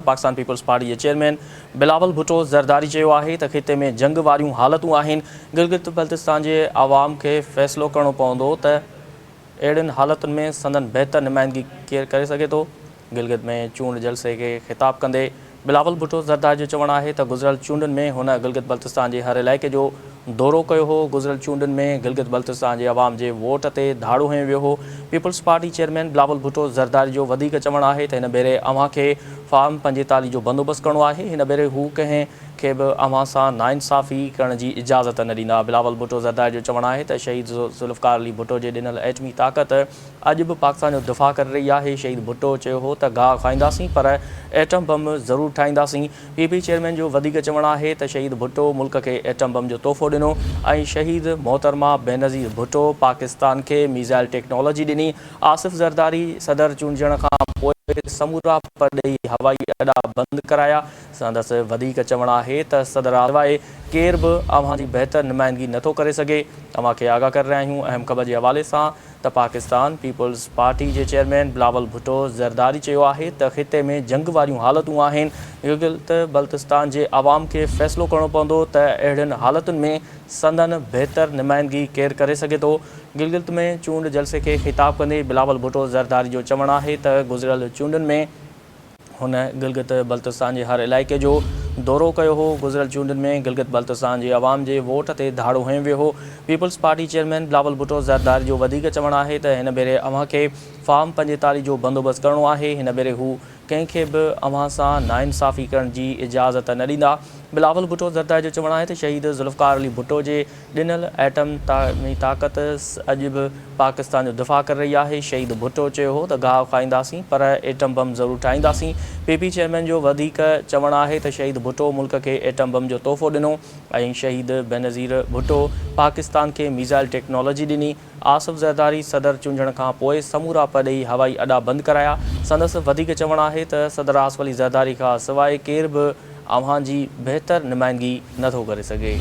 Pakistan peoples party के chairman Bilawal Bhutto Zardari चयो आहे त खिते में जंग वारियूं हालतूं आहिनि। गिलगित बल्तिस्तान के आवाम के फ़ैसिलो करणो पवंदो त अहिड़ियुनि हालतुनि में संदन बहितर नुमाइंदगी केरु करे सघे थो। गिलगित में चूंड जलसे के ख़िताब कंदे बिलावल भुट्टो ज़रदारी जो चवणु आहे त गुज़िरियल चूंडुनि में हुन गिलगित बल्तिस्तान के हर इलाइक़े जो दौरो कयो हो। गुज़िरियल चूंडुनि में गिलगित बल्तिस्तान के अवाम के वोट ते धाड़ो हयो वियो हो। People's party chairman Bilawal Bhutto Zardari जो वधीक चवणु आहे त हिन भेरे अव्हां खे फार्म 45 जो बंदोबस्त करणो आहे। हिन भेरे हू कंहिं खे बि अव्हां सां नाइंसाफ़ी करण जी इजाज़त न ॾींदा। बिलावल भुट्टो ज़रदारी जो चवणु आहे त शहीद ज़ुल्फ़िकार अली भुट्टो जे ॾिनल एटमी ताक़त अॼु बि पाकिस्तान जो दिफ़ा करे रही आहे। शहीद भुट्टो चयो हो त गाह खाईंदासीं पर एटम बम ज़रूरु ठाहींदासीं। पीपी चेयरमैन जो वधीक चवणु आहे त शहीद भुट्टो मुल्क के एटम बम जो तोहफ़ो ॾिनो ऐं शहीद मोहतरमा बेनज़ीर भुट्टो पाकिस्तान के मीज़ाइल टेक्नोलॉजी ॾिनी। आसिफ़ ज़रदारी सदर चूंडजण खां पोइ समूरा परॾेही हवाई अॾा बंदि कराया। संदसि वधीक चवणु आहे त सदर सवाइ केर बि अव्हां जी बहितर नुमाइंदगी नथो करे सघे। अव्हां खे आगाह करे रहिया आहियूं अहम ख़बर जे हवाले सां त पाकिस्तान पीपल्स पार्टी के चेयरमैन बिलावल भुट्टो ज़रदारी चयो आहे त ख़िते में जंग वारियूं हालतूं आहिनि। गिलगित बल्तिस्तान के अवाम खे फ़ैसिलो करणो पवंदो त अहिड़ियुनि हालतुनि में संदन बहितर नुमाइंदगी केरु करे सघे थो। गिलगित में चूंड जलसे के ख़िताब कंदे बिलावल भुट्टो ज़रदारी जो चवणु आहे त गुज़िरियल चूंडुनि में हुन गिलगित बल्तिस्तान के हर इलाइक़े जो दौरो कयो हो। गुज़िरियल चूंडुनि में गिलगित बल्तिस्तान के अवाम के वोट ते धाड़ो हयो वियो हो। People's party chairman Bilawal Bhutto Zardari जो वधीक चवणु आहे त हिन भेरे अव्हां खे फार्म 45 जो बंदोबस्त करणो आहे। हिन भेरे हू कंहिंखे बि अव्हां सां नाइंसाफ़ी करण जी इजाज़त न ॾींदा। बिलावल भुट्टो ज़रदारी जो चवणु आहे त शहीद ज़ुल्फ़िकार अली भुट्टो जे ॾिनल एटमी ताक़त अॼु बि पाकिस्तान जो दिफ़ा करे रही आहे। शहीद भुट्टो चयो हो त गाह खाईंदासीं पर एटम बम ज़रूरु ठाहींदासीं। पीपी चेयरमैन जो वधीक चवणु आहे त शहीद भुट्टो मुल्क के एटम बम जो तोहफ़ो ॾिनो ऐं शहीद बेनज़ीर भुट्टो पाकिस्तान के मीज़ाइल टेक्नोलॉजी ॾिनी। आसिफ़ ज़रदारी सदर चूंडण खां पोइ समूरा परॾेही हवाई अॾा बंदि कराया। संदसि वधीक चवणु आहे त सदर आसिफ़ अली ज़रदारी खां सवाइ केर बि अव्हां जी बहितर नुमाइंदगी नथो करे सघे।